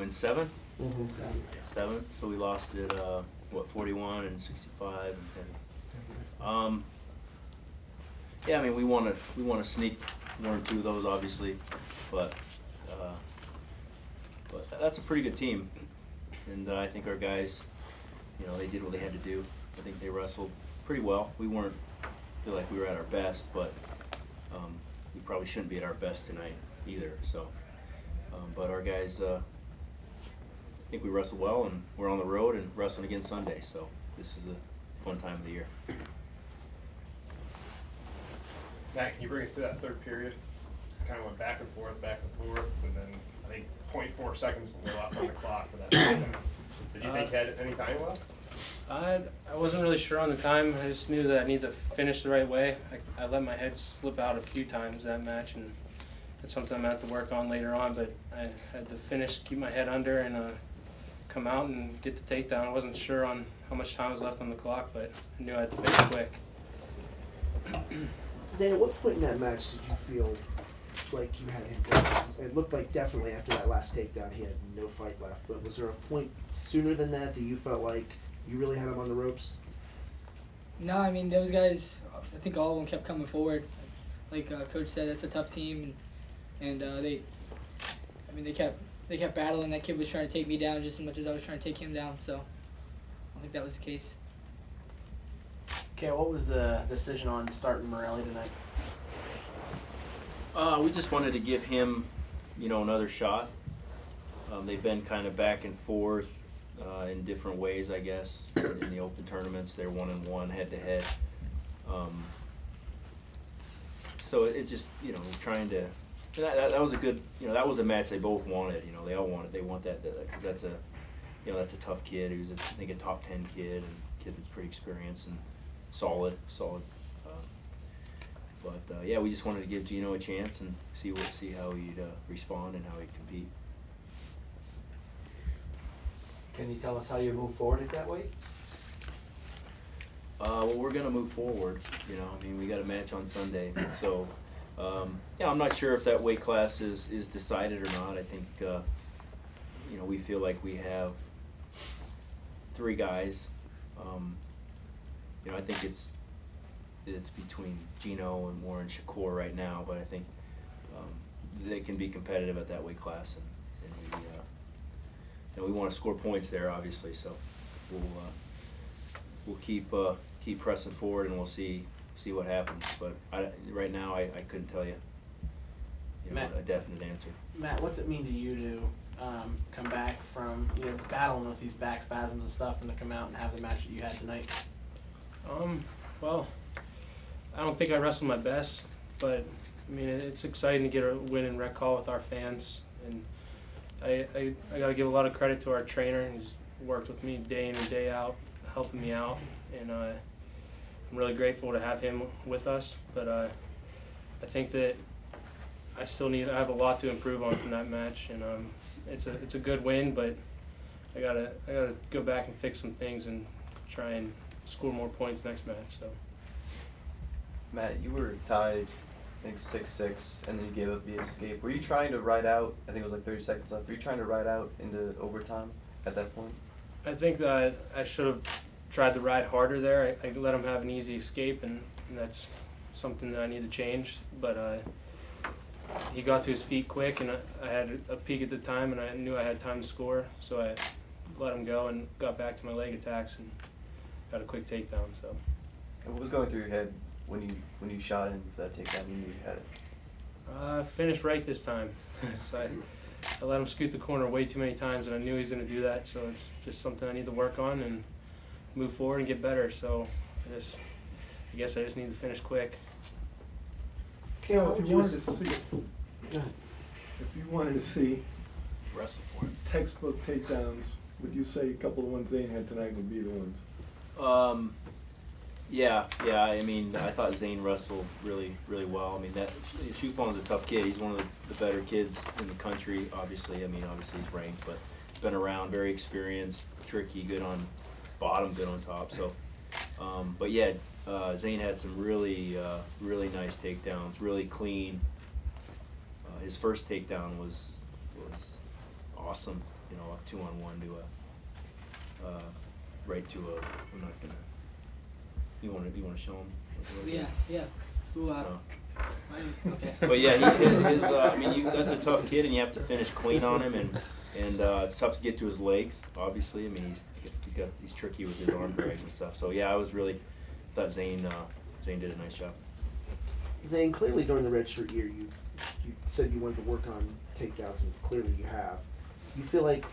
win 7? Mm-hmm. 7. So we lost it 41 and 65 and yeah, I mean we want to sneak 1 or 2 of those obviously, but that's a pretty good team, and I think our guys, they did what they had to do. I think they wrestled pretty well. We weren't feel like we were at our best, but we probably shouldn't be at our best tonight either. So, but our guys, I think we wrestled well, and we're on the road and wrestling again Sunday. So this is a fun time of the year. Matt, can you bring us to that third period? Kind of went back and forth, and then I think 0.4 seconds were left on the clock for that. Did you think you had any time left? I wasn't really sure on the time. I just knew that I needed to finish the right way. I let my head slip out a few times that match, and it's something I'm going to have to work on later on, but I had to finish, keep my head under, and come out and get the takedown. I wasn't sure on how much time was left on the clock, but I knew I had to finish quick. Zayn, at what point in that match did you feel like you had him down? It looked like definitely after that last takedown he had no fight left, but was there a point sooner than that that you felt like you really had him on the ropes? No, I mean, those guys, I think all of them kept coming forward. Like Coach said, it's a tough team, and they kept battling. That kid was trying to take me down just as much as I was trying to take him down, so I don't think that was the case. Okay, what was the decision on starting Morelli tonight? We just wanted to give him, another shot. They've been kind of back and forth in different ways, I guess. In the open tournaments, they're 1-1 head-to-head. So it's just, trying to. That was a good, that was a match they both wanted. They all wanted. They want that because that's a tough kid who's I think a top 10 kid and a kid that's pretty experienced and solid. But yeah, we just wanted to give Gino a chance and see how he'd respond and how he'd compete. Can you tell us how you move forward at that weight? Well, we're gonna move forward. We got a match on Sunday, so I'm not sure if that weight class is decided or not. I think we feel like we have 3 guys. I think it's between Gino and Warren Shakur right now, but I think they can be competitive at that weight class, and we want to score points there, obviously. So we'll keep pressing forward, and we'll see what happens. But right now, I couldn't tell you, a definite answer. Matt, what's it mean to you to come back from battling with these back spasms and stuff, and to come out and have the match that you had tonight? Well, I don't think I wrestled my best, but it's exciting to get a win in Rec Hall with our fans, and I got to give a lot of credit to our trainer. He's worked with me day in and day out, helping me out, and I'm really grateful to have him with us. But I think that I have a lot to improve on from that match, and it's a good win, but I gotta go back and fix some things and try and score more points next match. So. Matt, you were tied, I think 6-6, and then you gave up the escape. Were you trying to ride out? I think it was like 30 seconds left. Were you trying to ride out into overtime at that point? I think that I should have tried to ride harder there. I let him have an easy escape, and that's something that I need to change. But he got to his feet quick, and I had a peek at the time, and I knew I had time to score, so I let him go and got back to my leg attacks and got a quick takedown. So. And what was going through your head when you shot him for that takedown? You knew you had it. Finished right this time. So I let him scoot the corner way too many times, and I knew he was going to do that. So it's just something I need to work on and move forward and get better. So I guess I just need to finish quick. Cael, If you wanted to see Wrestle for it. textbook takedowns, would you say a couple of the ones Zayn had tonight would be the ones? Yeah. I thought Zayn wrestled really, really well. Chufong's a tough kid. He's one of the better kids in the country, obviously. Obviously he's ranked, but been around, very experienced, tricky, good on bottom, good on top. So, but yeah, Zayn had some really, really nice takedowns, really clean. His first takedown was awesome. you know, a 2-on-1 to right to a. I'm not gonna. You want to show him? Yeah. Who, No. okay. But yeah, I mean, that's a tough kid, and you have to finish clean on him, and it's tough to get to his legs. Obviously, I mean, he's tricky with his arm drags and stuff. So yeah, I was really thought Zayn did a nice job. Zayn, clearly during the redshirt year, you said you wanted to work on takedowns, and clearly you have. You feel like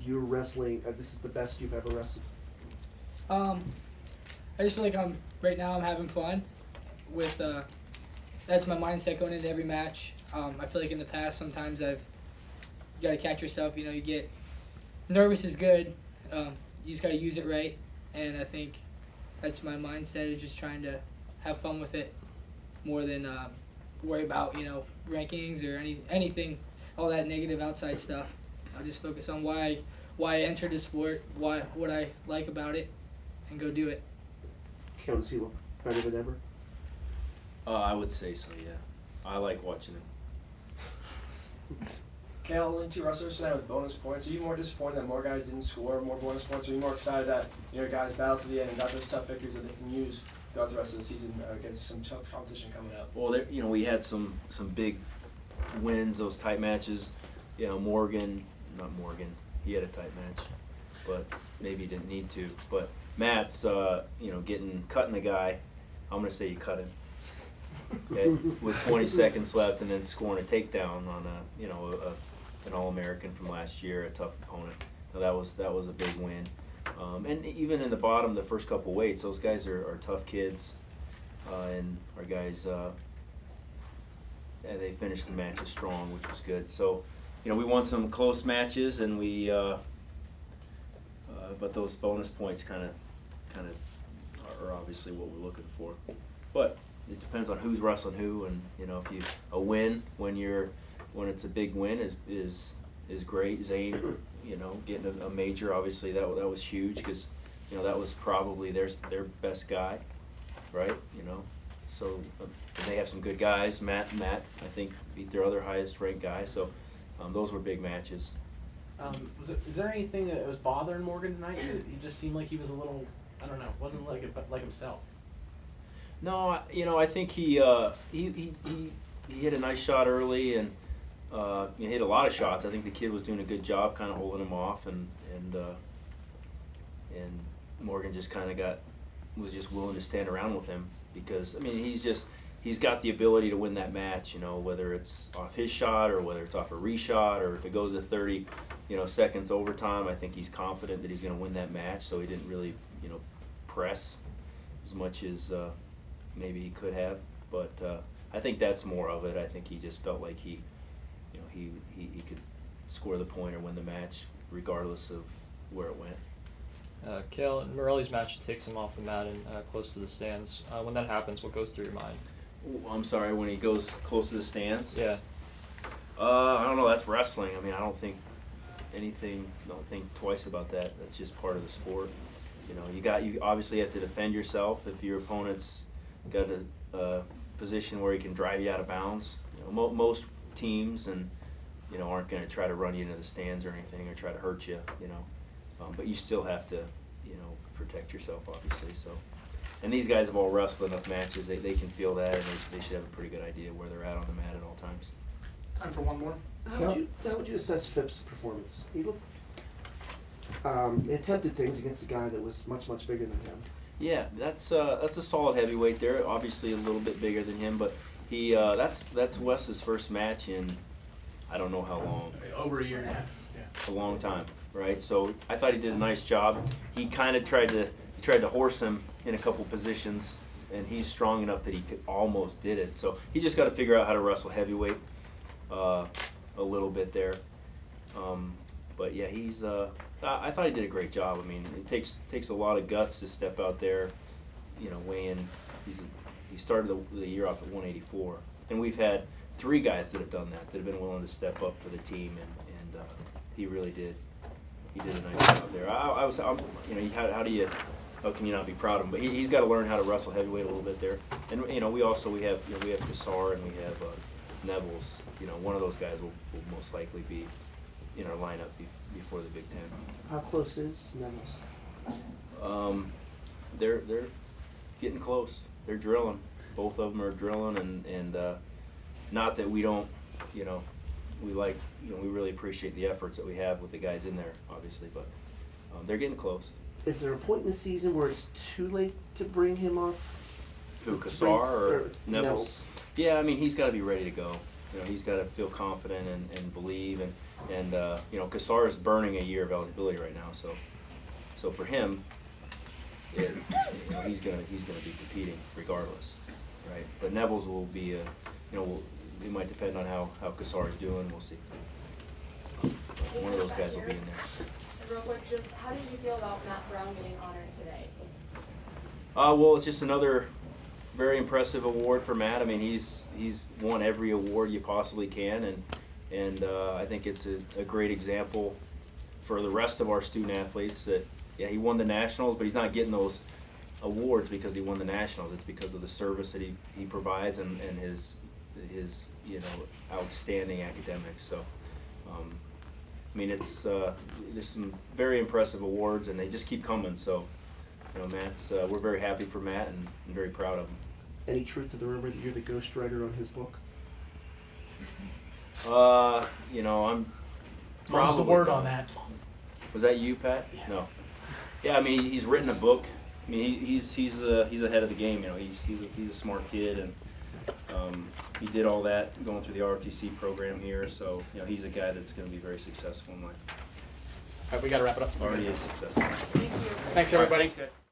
you're wrestling. This is the best you've ever wrestled. I just feel like right now I'm having fun with that's my mindset going into every match. I feel like in the past sometimes you gotta catch yourself, you get nervous is good. You just gotta use it right, and I think that's my mindset, is just trying to have fun with it more than worry about rankings or anything, all that negative outside stuff. I just focus on why I entered the sport, what I like about it, and go do it. Cael, does he look better than ever? I would say so. Yeah, I like watching him. Cael, only 2 wrestlers tonight with bonus points. Are you more disappointed that more guys didn't score more bonus points? Or are you more excited that guys battled to the end and got those tough victories that they can use throughout the rest of the season against some tough competition coming up? Well, we had some big wins, those tight matches. He had a tight match, but maybe he didn't need to. But Matt's, cutting the guy. I'm gonna say he cut him. Okay, with 20 seconds left, and then scoring a takedown on an All-American from last year, a tough opponent. Now, that was a big win. And even in the bottom, the first couple weights, those guys are tough kids, and our guys, they finished the matches strong, which was good. So, we won some close matches, and but those bonus points kind of are obviously what we're looking for. But it depends on who's wrestling who, and if a win when it's a big win is great. Zayn, getting a major, obviously that was huge, because that was probably their best guy, right? So and they have some good guys. Matt I think beat their other highest ranked guy. So those were big matches. Is there anything that was bothering Morgan tonight? He just seemed like he was a little, I don't know, wasn't like himself. No, I think he hit a nice shot early, and he hit a lot of shots. I think the kid was doing a good job kind of holding him off, and Morgan just kind of was just willing to stand around with him, because he's got the ability to win that match, whether it's off his shot or whether it's off a reshot, or if it goes to 30 seconds overtime. I think he's confident that he's going to win that match, so he didn't really press as much as maybe he could have. But I think that's more of it. I think he just felt like he could score the point or win the match regardless of where it went. Cael, in Morelli's match, it takes him off the mat and close to the stands. When that happens, what goes through your mind? Ooh, I'm sorry, when he goes close to the stands? Yeah. I don't know, that's wrestling. I don't think twice about that. That's just part of the sport. You obviously have to defend yourself if your opponent's got a position where he can drive you out of bounds. Most teams aren't going to try to run you into the stands or anything, or try to hurt you. But you still have to protect yourself, obviously. So, and these guys have all wrestled enough matches; they can feel that, and they should have a pretty good idea where they're at on the mat at all times. Time for one more. How would you assess Phipps' performance? He looked he attempted things against a guy that was much bigger than him. Yeah, that's a solid heavyweight there. Obviously a little bit bigger than him, but he that's Wes's first match in I don't know how long. Over a year and a half. Yeah. A long time, right? So I thought he did a nice job. He kind of tried to horse him in a couple positions, and he's strong enough that he almost did it. So he just got to figure out how to wrestle heavyweight a little bit there. But yeah, I thought he did a great job. It takes a lot of guts to step out there, weigh in. He started the year off at 184, and we've had 3 guys that have done that have been willing to step up for the team, and he really did. He did a nice job there. How can you not be proud of him? But he's got to learn how to wrestle heavyweight a little bit there. And we have Cassar and we have Neville's. One of those guys will most likely be in our lineup before the Big Ten. How close is Neville's? They're getting close. They're drilling. Both of them are drilling, and not that we don't, you know, we really appreciate the efforts that we have with the guys in there, obviously, but they're getting close. Is there a point in the season where it's too late to bring him off? Who, Cassar or Neville's? Neville's? Yeah, I mean, he's got to be ready to go. You know, he's got to feel confident and believe, and you know, Cassar is burning a year of eligibility right now, so for him, you know, he's gonna be competing regardless, right? But Neville's will be you know, it might depend on how Cassar is doing. We'll see. One of those guys will be in there. And real quick, just how did you feel about Matt Brown getting honored today? Well, it's just another very impressive award for Matt. I mean, he's won every award you possibly can, and I think it's a great example for the rest of our student athletes that, yeah, he won the nationals, but he's not getting those awards because he won the nationals. It's because of the service that he provides and his you know, outstanding academics. So, I mean, it's there's some very impressive awards, and they just keep coming. So, you know, we're very happy for Matt and very proud of him. Any truth to the rumor that you're the ghostwriter on his book? You know, I'm What's probably. the word on that? Was that you, Pat? Yeah. No. Yeah, I mean, he's written a book. I mean, he's ahead of the game. You know, he's a smart kid, and he did all that going through the ROTC program here. So, you know, he's a guy that's going to be very successful in life. All right, we got to wrap it up. Already is successful. Thank you. Thanks, everybody. Thanks, guys.